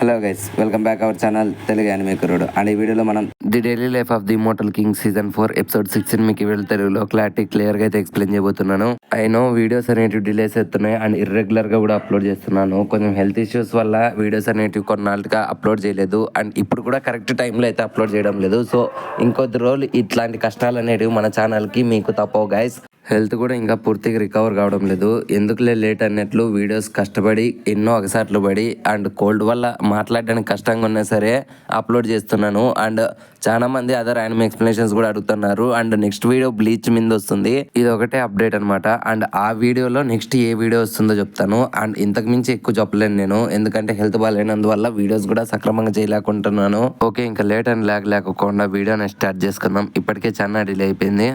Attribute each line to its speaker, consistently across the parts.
Speaker 1: Hello guys, welcome back our channel Telugu anime కుర్రోడు. And ఈ వీడియోలో మనం the daily life of the immortal king season 4 episode 6 మీకు ఈ వీడియో తెలుగులో క్లియర్ గా అయితే ఎక్స్ప్లెయిన్ చేయబోతున్నాను. నో వీడియోస్ అనేటివి డిలేస్ అవుతున్నాయి అండ్ ఇర్రెగ్యులర్ గా కూడా అప్లోడ్ చేస్తున్నాను. కొంచెం హెల్త్ ఇష్యూస్ వల్ల వీడియోస్ అనేటివి కొన్నాళ్ళుగా అప్లోడ్ చేయలేదు అండ్ ఇప్పుడు కూడా కరెక్ట్ టైంలో అయితే అప్లోడ్ చేయడం లేదు. సో ఇంకొద్ది రోజులు ఇట్లాంటి కష్టాలు అనేటివి మన ఛానల్కి మీకు తప్పవు గైస్. హెల్త్ కూడా ఇంకా పూర్తిగా రికవర్ కావడం లేదు. ఎందుకులే లేట్ అన్నట్లు వీడియోస్ కష్టపడి ఎన్నో ఒకసార్లు పడి అండ్ కోల్డ్ వల్ల మాట్లాడడానికి కష్టంగా ఉన్నా సరే అప్లోడ్ చేస్తున్నాను. అండ్ చాలా మంది అదర్ యానిమే ఎక్స్ప్లెనేషన్స్ కూడా అడుగుతున్నారు. అండ్ నెక్స్ట్ వీడియో బ్లీచ్ మీద వస్తుంది, ఇది ఒకటే అప్డేట్ అనమాట. అండ్ ఆ వీడియోలో నెక్స్ట్ ఏ వీడియో వస్తుందో చెప్తాను. అండ్ ఇంతకు మించి ఎక్కువ చెప్పలేను నేను, ఎందుకంటే హెల్త్ బాగాలేనందువల్ల వీడియోస్ కూడా సక్రమంగా చేయలేకుంటున్నాను. ఓకే, ఇంకా లేట్ అండ్ లేకుండా వీడియోని స్టార్ట్ చేసుకుందాం. ఇప్పటికే చాలా డిలే అయిపోయింది.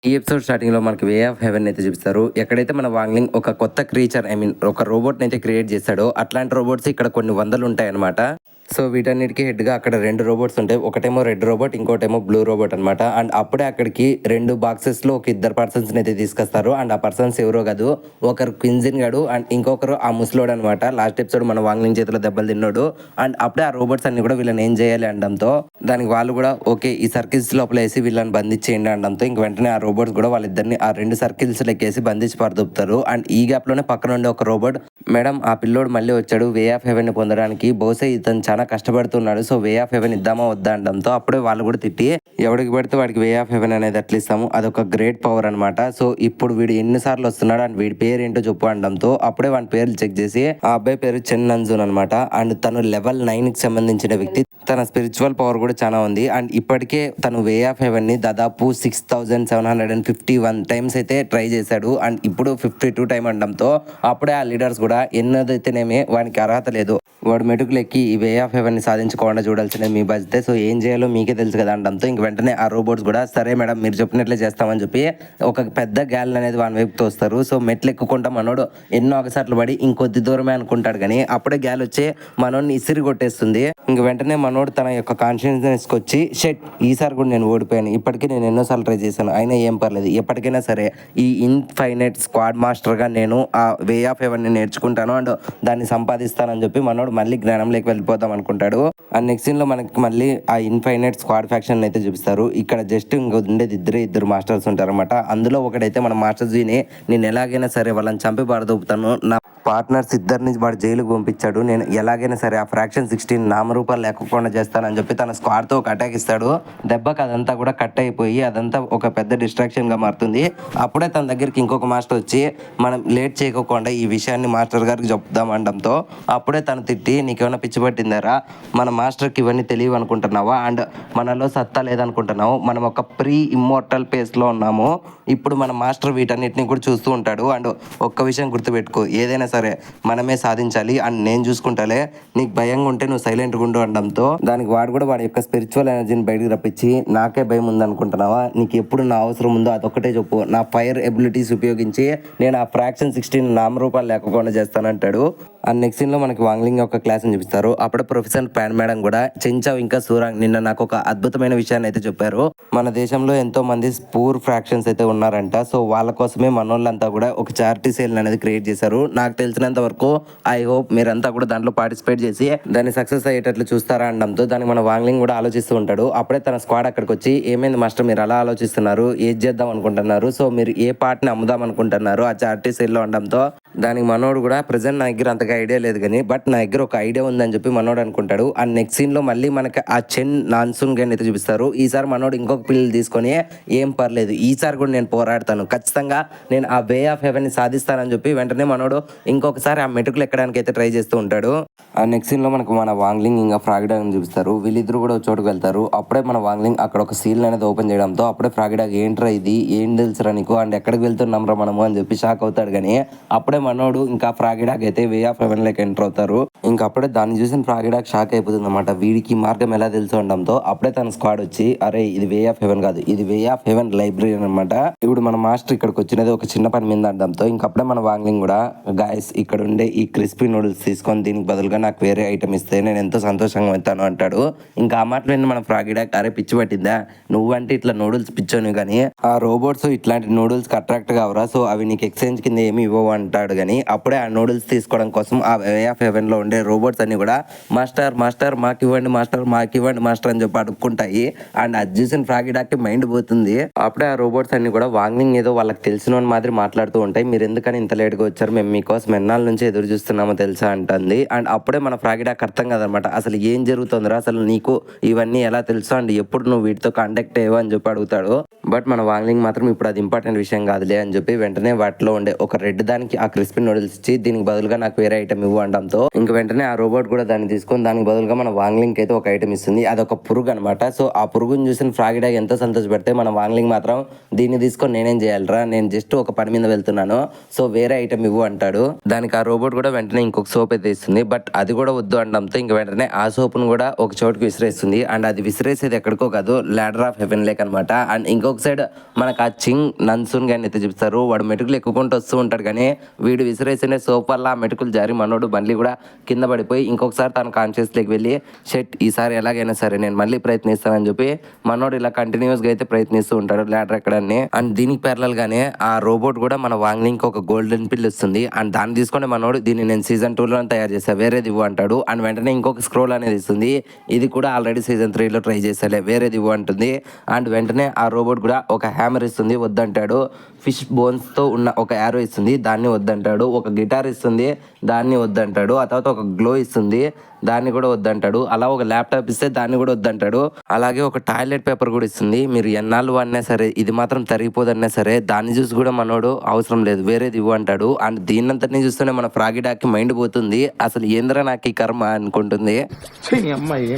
Speaker 1: ఈ ఎపిసోడ్ స్టార్టింగ్ లో మనకి వే ఆఫ్ హెవెన్ అయితే చూపిస్తారు. ఎక్కడైతే మన వాంగ్లింగ్ ఒక కొత్త క్రీచర్ ఒక రోబోట్ అయితే క్రియేట్ చేస్తాడో అట్లాంటి రోబోట్స్ ఇక్కడ కొన్ని వందలు ఉంటాయి అనమాట. సో వీటన్నిటికీ హెడ్గా అక్కడ 2 రోబోట్స్ ఉంటాయి. ఒకటేమో రెడ్ రోబోట్, ఇంకోటేమో బ్లూ రోబోట్ అనమాట. అండ్ అప్పుడే అక్కడికి 2 బాక్సెస్లో ఒక 2 పర్సన్స్ అయితే తీసుకొస్తారు. అండ్ ఆ పర్సన్స్ ఎవరో కాదు, ఒకరు క్విన్జిన్ గాడు అండ్ ఇంకొకరు ఆ ముసలోడు అనమాట. లాస్ట్ ఎపిసోడ్ మన వాంగ్లింగ్ చేతిలో దెబ్బలు తిన్నాడు. అండ్ అప్పుడే ఆ రోబోట్స్ అన్ని కూడా వీళ్ళని ఏం చేయాలి అనడంతో దానికి వాళ్ళు కూడా ఓకే ఈ సర్కిల్స్ లోపల వేసి వీళ్ళని బంధించేయండి అనడంతో ఇంక వెంటనే ఆ రోబోట్స్ కూడా వాళ్ళిద్దరిని ఆ 2 సర్కిల్స్ లెక్కేసి బంధించి పరదొప్పుతారు. అండ్ ఈ గ్యాప్ లోనే పక్కన ఉండే ఒక రోబోట్, మేడం ఆ పిల్లోడు మళ్ళీ వచ్చాడు వే ఆఫ్ హెవెన్ ని పొందడానికి, బహుశా ఇతను చాలా కష్టపడుతున్నాడు, సో వే ఆఫ్ హెవెన్ ఇద్దామా వద్దా అనడంతో అప్పుడే వాళ్ళు కూడా తిట్టి ఎవడికి పడితే వాడికి వే ఆఫ్ హెవెన్ అనేది అట్లా ఇస్తాము, అదొక గ్రేట్ పవర్ అనమాట. సో ఇప్పుడు వీడు ఎన్నిసార్లు వస్తున్నాడు అండ్ వీడి పేరు ఏంటో చెప్పు అనడంతో అప్పుడే వాడి పేర్లు చెక్ చేసి ఆ అబ్బాయి పేరు చెన్ నంజూన్ అనమాట. అండ్ తను లెవెల్ 9 కి సంబంధించిన వ్యక్తి, తన స్పిరిచువల్ పవర్ కూడా చాలా ఉంది. అండ్ ఇప్పటికే తను వే ఆఫ్ హెవెన్ ని దాదాపు 6751 టైమ్స్ అయితే ట్రై చేశాడు. అండ్ ఇప్పుడు 52 టైం అనడంతో అప్పుడే ఆ లీడర్స్ కూడా ఎన్నదైతేనేమి వానికి అర్హత లేదు, వాడు మెటుకులు ఎక్కి ఈ వే ఆఫ్ హెవెన్ ని సాధించుకోకుండా చూడాల్సినవి మీ బాధ్యత, సో ఏం చేయాలో మీకే తెలుసు కదా అనడంతో ఇంక వెంటనే ఆ రోబోట్స్ కూడా సరే మేడం మీరు చెప్పినట్లే చేస్తామని చెప్పి ఒక పెద్ద గ్యాల్ అనేది వాని వైపు తోస్తారు. సో మెట్లు ఎక్కుకుంటా మనోడు ఎన్నో ఒకసార్లు పడి ఇంకొద్ది దూరమే అనుకుంటాడు, కానీ అప్పుడే గ్యాల్ వచ్చి మనోడిని ఇసిరి కొట్టేస్తుంది. ఇంక వెంటనే మనోడు తన యొక్క కాన్షియస్నెస్ వచ్చి షెట్ ఈసారి కూడా నేను ఓడిపోయాను, ఇప్పటికీ నేను ఎన్నోసార్లు ట్రై చేశాను అయినా ఏం పర్లేదు, ఎప్పటికైనా సరే ఈ ఇన్ఫైనైట్ స్క్వాడ్ మాస్టర్గా నేను ఆ వే ఆఫ్ హెవెన్ ని నేర్చుకుంటాను అండ్ దాన్ని సంపాదిస్తానని చెప్పి మనోడు మళ్ళీ జ్ఞానంలోకి వెళ్ళిపోతాం అనుకుంటాడు. అండ్ నెక్స్ట్ సీన్ లో మనకి మళ్ళీ ఆ ఇన్ఫైనైట్ స్క్వాడ్ ఫ్యాక్షన్ అయితే చూపిస్తారు. ఇక్కడ జస్ట్ ఇంక ఉండేది ఇద్దరు మాస్టర్స్ ఉంటారన్నమాట. అందులో ఒకడైతే మన మాస్టర్ జీని నేను ఎలాగైనా సరే వాళ్ళని చంపి పారదొప్పుతాను, నా పార్ట్నర్స్ ఇద్దరిని వాడు జైలుకు పంపించాడు, నేను ఎలాగైనా సరే ఆ ఫ్రాక్షన్ 16 నామరూపాలు లేకుండా చేస్తానని చెప్పి తన స్క్వాడ్తో ఒక అటాక్ ఇస్తాడు. దెబ్బకి అదంతా కూడా కట్ అయిపోయి అదంతా ఒక పెద్ద డిస్ట్రాక్షన్గా మారుతుంది. అప్పుడే తన దగ్గరికి ఇంకొక మాస్టర్ వచ్చి మనం లేట్ చేయకోకుండా ఈ విషయాన్ని మాస్టర్ గారికి చెప్దాం అనడంతో అప్పుడే తను తిట్టి నీకేమైనా పిచ్చి పట్టిందారా, మన మాస్టర్కి ఇవన్నీ తెలియవు అనుకుంటున్నావా అండ్ మనలో సత్తా లేదనుకుంటున్నావు, మనం ఒక ప్రీ ఇమ్మోర్టల్ పేస్లో ఉన్నాము, ఇప్పుడు మన మాస్టర్ వీటన్నిటిని కూడా చూస్తూ ఉంటాడు. అండ్ ఒక్క విషయం గుర్తుపెట్టుకో, ఏదైనా సరే మనమే సాధించాలి అండ్ నేను చూసుకుంటాలే, నీకు భయంగా ఉంటే నువ్వు సైలెంట్గా ఉండు అనడంతో దానికి వాడు కూడా వాడి యొక్క స్పిరిచువల్ ఎనర్జీని బయటకు రప్పించి నాకే భయం ఉందనుకుంటున్నావా, నీకు ఎప్పుడు నా అవసరం ఉందో అదొక్కటే చెప్పు, నా ఫైర్ ఎబిలిటీస్ ఉపయోగించి నేను ఆ ఫ్రాక్షన్ 16 నామరూపాలు లేకుండా చేస్తానంటాడు. అండ్ నెక్స్ట్ సీన్ లో మనకి వాంగ్లింగ్ యొక్క క్లాస్ అని చూపిస్తారు. అప్పుడే ప్రొఫెసర్ పాన్ మేడం కూడా చెంచావ్ ఇంకా సూరాంగ్ నిన్న నాకు ఒక అద్భుతమైన విషయాన్ని అయితే చెప్పారు. మన దేశంలో ఎంతో మంది పూర్ ఫ్రాక్షన్స్ అయితే ఉన్నారంట, సో వాళ్ళ కోసమే మనోళ్ళంతా కూడా ఒక చారిటీ సేల్ అనేది క్రియేట్ చేశారు. నాకు తెలిసినంత వరకు ఐ హోప్ మీరంతా కూడా దాంట్లో పార్టిసిపేట్ చేసి దాన్ని సక్సెస్ అయ్యేటట్లు చూస్తారా అనడంతో దానికి మన వాంగ్లింగ్ కూడా ఆలోచిస్తూ ఉంటాడు. అప్పుడే తన స్క్వాడ్ అక్కడికి వచ్చి ఏమైంది మాస్టర్ మీరు అలా ఆలోచిస్తున్నారు, ఏది చేద్దాం అనుకుంటున్నారు, సో మీరు ఏ పార్ట్ని అమ్ముదాం అనుకుంటున్నారు ఆ చారిటీ సేల్లో అనడంతో దానికి మనోడు కూడా ప్రజెంట్ నా దగ్గర అంతగా ఐడియా లేదు కానీ బట్ నా దగ్గర ఒక ఐడియా ఉందని చెప్పి మనోడు అనుకుంటాడు. అండ్ నెక్స్ట్ సీన్ లో మళ్ళీ మనకి ఆ చెన్ నాన్సూన్ గన్ అయితే చూపిస్తారు. ఈసారి మనోడు ఇంకొక పిల్లలు తీసుకొని ఏం పర్లేదు ఈసారి కూడా నేను పోరాడతాను, ఖచ్చితంగా నేను ఆ వే ఆఫ్ హెవెన్ ని సాధిస్తానని చెప్పి వెంటనే మనోడు ఇంకొకసారి ఆ మెటుకులు ఎక్కడానికి అయితే ట్రై చేస్తూ ఉంటాడు. ఆ నెక్స్ట్ సీన్ లో మనకు మన వాంగ్లింగ్ ఇంకా ఫ్రాగిడాగ్ చూపిస్తారు. వీళ్ళిద్దరు కూడా చోటుకు వెళ్తారు. అప్పుడే మన వాంగ్లింగ్ అక్కడ ఒక సీల్ అనేది ఓపెన్ చేయడంతో అప్పుడే ఫ్రాగిడాగ్ ఏంట్రా ఇది, ఏం తెలుసురా నీకు అండ్ ఎక్కడికి వెళ్తున్నాం రా మనము అని చెప్పి షాక్ అవుతాడు. కానీ అప్పుడే మనోడు ఇంకా ఫ్రాగిడాగ్ అయితే వే ఆఫ్ హెవెన్ లోకి ఎంటర్ అవుతారు. ఇంకా అప్పుడే దాన్ని చూసిన ఫ్రాగిడాగ్ షాక్ అయిపోతుంది అనమాట, వీడికి మార్గం ఎలా తెలుసు అనడంతో అప్పుడే తన స్క్వాడ్ వచ్చి అరే ఇది వే ఆఫ్ హెవెన్ కాదు, ఇది వే ఆఫ్ హెవెన్ లైబ్రరీ అనమాట, ఇప్పుడు మన మాస్టర్ ఇక్కడికి వచ్చినది ఒక చిన్న పని మీద అనడంతో ఇంకప్పుడే మన వాంగ్లింగ్ కూడా గాయస్ ఇక్కడ ఉండే ఈ క్రిస్పీ నూడిల్స్ తీసుకొని దీనికి బదులుగా నాకు వేరే ఐటమ్ ఇస్తే నేను ఎంతో సంతోషంగా వెళ్తాను అంటాడు. ఇంకా ఆ మాటలు మన ఫ్రాగిడాగ్ అరే పిచ్చి పట్టిందా, నువ్వంటే ఇట్లా నూడిల్స్ పిచ్చోను కానీ ఆ రోబోట్స్ ఇట్లాంటి నూడిల్స్ కి అట్రాక్ట్ కావరా, సో అవి నీకు ఎక్స్చేంజ్ కింద ఏమి ఇవ్వవు అంటాడు. ఉంటాడు కానీ అప్పుడే ఆ నూడిల్స్ తీసుకోవడం కోసం ఆ వే ఆఫ్ హెవెన్ లో ఉండే రోబోట్స్ అన్ని కూడా మాస్టర్ మాస్టర్ మాకు ఇవ్వండి మాస్టర్ మాకు ఇవ్వండి మాస్టర్ అని చెప్పి అడుక్కుంటాయి. అండ్ అది చూసిన ఫ్రాగిడాకి మైండ్ పోతుంది. అప్పుడే ఆ రోబోట్స్ అన్ని కూడా వాంగ్లింగ్ ఏదో వాళ్ళకి తెలిసిన మాదిరి మాట్లాడుతూ ఉంటాయి. మీరు ఎందుకని ఇంత లేట్ గా వచ్చారు, మేము మీకోసం ఎన్నాళ్ళ నుంచి ఎదురు చూస్తున్నామో తెలుసా అంటుంది. అండ్ అప్పుడే మన ఫ్రాగిడాకి అర్థం కాదనమాట, అసలు ఏం జరుగుతుందిరా, అసలు నీకు ఇవన్నీ ఎలా తెలుసు అండ్ ఎప్పుడు నువ్వు వీటితో కాంటాక్ట్ అయ్యావు అని చెప్పి అడుగుతాడు. బట్ మన వాంగ్లింగ్ మాత్రం ఇప్పుడు అది ఇంపార్టెంట్ విషయం కాదులే అని చెప్పి వెంటనే వాటిలో ఉండే ఒక రెడ్ దానికి ఆ క్రిస్పీ నూడిల్స్ ఇచ్చి దీనికి బదులుగా నాకు వేరే ఐటమ్ ఇవ్వు అనడంతో ఇంక వెంటనే ఆ రోబోట్ కూడా దాన్ని తీసుకొని దానికి బదులుగా మన వాంగ్లింగ్ అయితే ఒక ఐటమ్ ఇస్తుంది. అదొక పురుగు అనమాట. సో ఆ పురుగుని చూసిన ఫ్రాగిడా ఎంతో సంతోషపెడితే మన వాంగ్లింగ్ మాత్రం దీన్ని తీసుకొని నేనేం చేయాలరా, నేను జస్ట్ ఒక పని మీద వెళ్తున్నాను, సో వేరే ఐటమ్ ఇవ్వు అంటాడు. దానికి ఆ రోబోట్ కూడా వెంటనే ఇంకొక సోప్ అయితే ఇస్తుంది. బట్ అది కూడా వద్దు అనడంతో ఇంక వెంటనే ఆ సోప్ను కూడా ఒక చోటుకి విసిరేస్తుంది. అండ్ అది విసిరేసేది ఎక్కడికో కాదు, లాడర్ ఆఫ్ హెవెన్ లేక్ అనమాట. అండ్ ఇంకొక సైడ్ మనకు ఆ చింగ్ నన్సున్ గాని అయితే చూపిస్తారు. వాడు మెటుకులు ఎక్కుకుంటూ వస్తూ ఉంటాడు కానీ వీడు విసిరేసిన సోప్ వల్ల ఆ మెటుకులు జారి మనోడు బండ్లి కూడా కింద పడిపోయి ఇంకొకసారి తన కాన్షియస్ లేకి వెళ్ళి షెట్ ఈసారి ఎలాగైనా సరే నేను మళ్ళీ ప్రయత్నిస్తానని చెప్పి మనోడు ఇలా కంటిన్యూస్ గా అయితే ప్రయత్నిస్తూ ఉంటాడు లాడర్ ఎక్కడాన్ని. అండ్ దీనికి ప్యారలల్ గానే ఆ రోబోట్ కూడా మన వాంగ్లింగ్ ఒక గోల్డెన్ పిల్ ఇస్తుంది. అండ్ దాన్ని తీసుకొని మనోడు దీన్ని నేను సీజన్ 2లో తయారు చేస్తా, వేరేది ఇవ్వు అంటాడు. అండ్ వెంటనే ఇంకొక స్క్రోల్ అనేది ఇస్తుంది. ఇది కూడా ఆల్రెడీ సీజన్ 3లో ట్రై చేసాలే, వేరేది ఇవ్వు అంటుంది. అండ్ వెంటనే ఆ రోబోట్ కూడా ఒక హ్యామర్ ఇస్తుంది, వద్దంటాడు. ఫిష్ బోన్స్ తో ఉన్న ఒక యారో ఇస్తుంది, దాన్ని వద్దంటాడు. ఒక గిటార్ ఇస్తుంది, దాన్ని వద్దంటాడు. ఆ తర్వాత ఒక గ్లో ఇస్తుంది, దాన్ని కూడా వద్దంటాడు. అలా ఒక ల్యాప్టాప్ ఇస్తే దాన్ని కూడా వద్దంటాడు. అలాగే ఒక టాయిలెట్ పేపర్ కూడా ఇస్తుంది. మీరు ఎన్నాళ్ళు వాడినా సరే ఇది మాత్రం తరిగిపోదన్నా సరే దాన్ని చూసి కూడా మనోడు అవసరం లేదు, వేరేది ఇవ్వు అంటాడు. అండ్ దీన్నంతటిని చూస్తూనే మన ఫ్రాగిడాకి మైండ్ పోతుంది, అసలు ఏంద్రా నాకు ఈ కర్మ అనుకుంటుంది.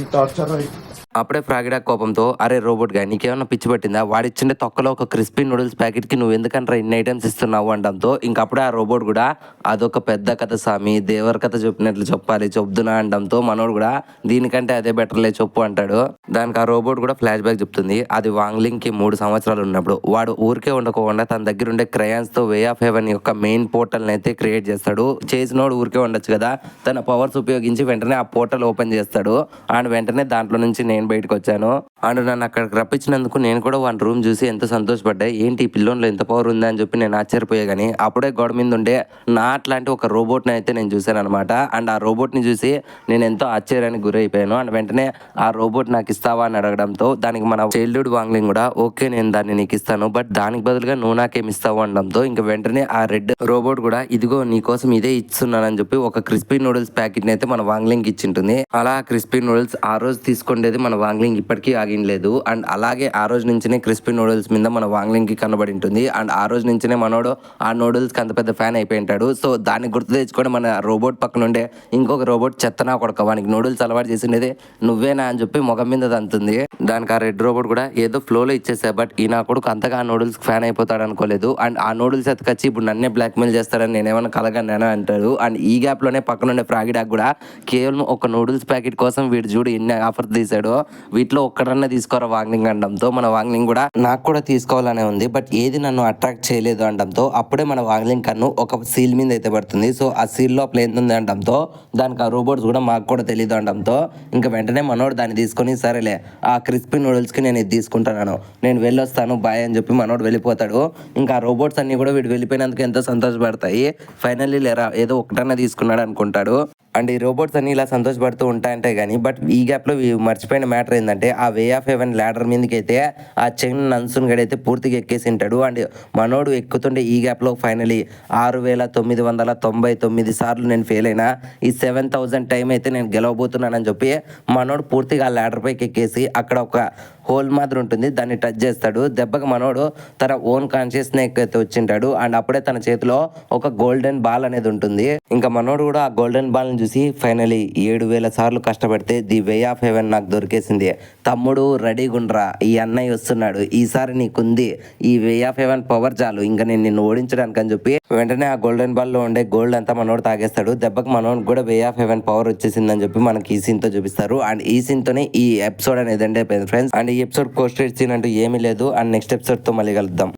Speaker 1: అప్పుడే ఫ్రాగిడా కోపంతో అరే రోబోట్ గా నీకేమన్నా పిచ్చి పట్టిందా, వాడిచ్చిండే తొక్కలో ఒక క్రిస్పీ నూడిల్స్ ప్యాకెట్ కి నువ్వు ఎందుకంటే ఇన్ని ఐటమ్స్ ఇస్తున్నావు అనడంతో ఇంకప్పుడే ఆ రోబోట్ కూడా అదొక పెద్ద కథ స్వామి, దేవర కథ చెప్పినట్లు చెప్పాలి చెప్తున్నా అనడంతో మనోడు కూడా దీనికంటే అదే బెటర్లే చెప్పు అంటాడు. దానికి ఆ రోబోట్ కూడా ఫ్లాష్ బ్యాక్ చెప్తుంది. అది వాంగ్లింగ్ కి 3 సంవత్సరాలు ఉన్నప్పుడు వాడు ఊరికే ఉండకోకుండా తన దగ్గర ఉండే క్రయాన్స్ తో వే ఆఫ్ హెవెన్ యొక్క మెయిన్ పోర్టల్ అయితే క్రియేట్ చేస్తాడు. చేసినోడు ఊరికే ఉండొచ్చు కదా, తన పవర్స్ ఉపయోగించి వెంటనే ఆ పోర్టల్ ఓపెన్ చేస్తాడు. అండ్ వెంటనే దాంట్లో నుంచి నేను బయటకు వచ్చాను. అండ్ నన్ను అక్కడికి రప్పించినందుకు నేను కూడా వాడి రూమ్ చూసి ఎంత సంతోషపడ్డా, ఏంటి ఈ పిల్లోన్లో ఎంత పవర్ ఉందా అని చెప్పి నేను ఆశ్చర్యపోయా. కానీ అప్పుడే గోడ మీద ఉండే నా అట్లాంటి ఒక రోబోట్ని అయితే నేను చూశాను అనమాట. అండ్ ఆ రోబోట్ని చూసి నేను ఎంతో ఆశ్చర్యానికి గురైపోయాను. అండ్ వెంటనే ఆ రోబోట్ నాకు ఇస్తావా అని అడగడంతో దానికి మన చైల్డ్హుడ్ వాంగ్లింగ్ కూడా ఓకే నేను దాన్ని నీకు ఇస్తాను, బట్ దానికి బదులుగా నువ్వు నాకేం ఇస్తావు అనడంతో ఇంకా వెంటనే ఆ రెడ్ రోబోట్ కూడా ఇదిగో నీకోసం ఇదే ఇస్తున్నానని చెప్పి ఒక క్రిస్పీ నూడిల్స్ ప్యాకెట్ ని అయితే మన వాంగ్లింగ్ ఇచ్చింటుంది. అలా క్రిస్పీ నూడిల్స్ ఆ రోజు తీసుకుండేది మన వాంగ్లింగ్ ఇప్పటికీ ఆగిలేదు. అండ్ అలాగే ఆ రోజు నుంచినే క్రిస్పీ నూడిల్స్ మీద మన వాంగ్లింగ్ కి కనబడి ఉంటుంది. అండ్ ఆ రోజు నుంచినే మనోడు ఆ నూడిల్స్ కి అంత పెద్ద ఫ్యాన్ అయిపోయి ఉంటాడు. సో దాన్ని గుర్తు తెచ్చుకొని మన రోబోట్ పక్కన ఉండే ఇంకొక రోబోట్ చెత్తనా కొడక వానికి నూడిల్స్ అలవాటు చేసిండేది నువ్వేనా అని చెప్పి ముఖం మీద దంతుంది. దానికి ఆ రెడ్ రోబోట్ కూడా ఏదో ఫ్లోలో ఇచ్చేసా, బట్ ఈ నా కొడుకు అంతగా ఆ నూడిల్స్ ఫ్యాన్ అయిపోతాడు అనుకోలేదు. అండ్ ఆ నూడిల్స్ ఎత్తుకొచ్చి ఇప్పుడు నన్నే బ్లాక్ మెయిల్ చేస్తాడని నేనేమన్నా కలగన్నానా అంటాడు. అండ్ ఈ గ్యాప్ లోనే పక్కన ఉండే ఫ్రాగిడాక్ కూడా కేవలం ఒక నూడిల్స్ ప్యాకెట్ కోసం వీడు చూడు ఎన్ని ఆఫర్ తీసాడో, వీటిలో ఒక్కడన్నా తీసుకోరా వాంగ్లింగ్ అనడంతో మన వాంగ్లింగ్ కూడా నాకు కూడా తీసుకోవాలనే ఉంది, బట్ ఏది నన్ను అట్రాక్ట్ చేయలేదు అనడంతో అప్పుడే మన వాంగ్లింగ్ కన్ను ఒక సీల్ మీద అయితే పడుతుంది. సో ఆ సీల్ లో ప్లేన్ ఉంది అనడంతో దానికి ఆ రోబోట్స్ కూడా మాకు కూడా తెలియదు అనడంతో ఇంకా వెంటనే మనోడు దాన్ని తీసుకొని సరేలే ఆ క్రిస్పీ నూడిల్స్ కి నేను ఇది తీసుకుంటాను, నేను వెళ్ళొస్తాను బాయ్ అని చెప్పి మనోడు వెళ్ళిపోతాడు. ఇంకా ఆ రోబోట్స్ అన్ని కూడా వీడు వెళ్ళిపోయినందుకు ఎంతో సంతోషపడతాయి. ఫైనల్లీ లేరా ఏదో ఒకటన్నా తీసుకున్నాడు అనుకుంటాడు. అండ్ ఈ రోబోట్స్ అన్ని ఇలా సంతోషపడుతూ ఉంటాయంటే కానీ బట్ ఈ గ్యాప్ లో మర్చిపోయిన మ్యాటర్ ఏంటంటే ఆ వే ఆఫ్ హెవెన్ ల్యాడర్ మీదకి అయితే ఆ చైన్ నన్సున్ గడి అయితే పూర్తిగా ఎక్కేసి ఉంటాడు. అండ్ మనోడు ఎక్కుతుంటే ఈ గ్యాప్ లో ఫైనలీ 6999 సార్లు నేను ఫెయిల్ అయినా ఈ 7000 టైం అయితే నేను గెలవబోతున్నానని చెప్పి మనోడు పూర్తిగా ఆ ల్యాడర్ పైకి ఎక్కేసి అక్కడ ఒక హోల్ మాదిరి ఉంటుంది, దాన్ని టచ్ చేస్తాడు. దెబ్బకి మనోడు తన ఓన్ కాన్షియస్ అయితే వచ్చింటాడు. అండ్ అప్పుడే తన చేతిలో ఒక గోల్డెన్ బాల్ అనేది ఉంటుంది. ఇంకా మనోడు కూడా ఆ గోల్డెన్ బాల్ చూసి ఫైనలీ 7000 సార్లు కష్టపడితే ది వే ఆఫ్ హెవెన్ నాకు దొరికేసింది, తమ్ముడు రెడీగా ఉండరా ఈ అన్నయ్య వస్తున్నాడు, ఈసారి నీకుంది ఈ వే ఆఫ్ హెవెన్ పవర్ చాలు ఇంకా నేను నిన్ను ఓడించడానికి అని చెప్పి వెంటనే ఆ గోల్డెన్ బాల్ లో ఉండే గోల్డ్ అంతా మనోడు తాగేస్తాడు. దెబ్బకి మనోడు కూడా వే ఆఫ్ హెవెన్ పవర్ వచ్చేసిందని చెప్పి మనకి ఈ సీన్ తో చూపిస్తారు. అండ్ ఈ సీన్ తోనే ఈ ఎపిసోడ్ అనేది ఎండ్ అయిపోయింది ఫ్రెండ్స్. అండ్ ఈ ఎపిసోడ్ పోస్ట్ సీన్ అంటూ ఏమీ లేదు. అండ్ నెక్స్ట్ ఎపిసోడ్ తో మళ్ళీ కలుద్దాం.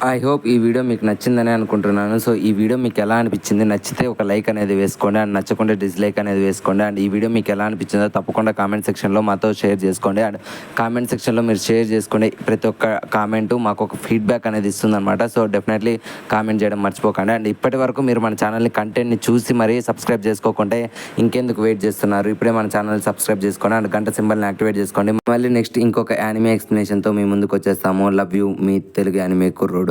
Speaker 1: ఐ హోప్ ఈ వీడియో మీకు నచ్చిందని అనుకుంటున్నాను. సో ఈ వీడియో మీకు ఎలా అనిపించింది, నచ్చితే ఒక లైక్ అనేది వేసుకోండి అండ్ నచ్చకుండా డిస్లైక్ అనేది వేసుకోండి. అండ్ ఈ వీడియో మీకు ఎలా అనిపించిందో తప్పకుండా కామెంట్ సెక్షన్లో మాతో షేర్ చేసుకోండి. అండ్ కామెంట్ సెక్షన్లో మీరు షేర్ చేసుకోండి. ప్రతి ఒక్క కామెంటు మాకు ఒక ఫీడ్బ్యాక్ అనేది ఇస్తుందన్నమాట. సో డెఫినెట్లీ కామెంట్ చేయడం మర్చిపోకండి. అండ్ ఇప్పటి వరకు మీరు మన ఛానల్ని కంటెంట్ని చూసి మరీ సబ్స్క్రైబ్ చేసుకోకుంటే ఇంకెందుకు వెయిట్ చేస్తున్నారు? ఇప్పుడే మన ఛానల్ సబ్స్క్రైబ్ చేసుకోండి అండ్ గంట సింబల్ని యాక్టివేట్ చేసుకోండి. మళ్ళీ నెక్స్ట్ ఇంకొక యానిమే ఎక్స్ప్లెనేషన్తో మీ ముందుకు వచ్చేస్తాము. Love you, me Telugu anime కుర్రోడు.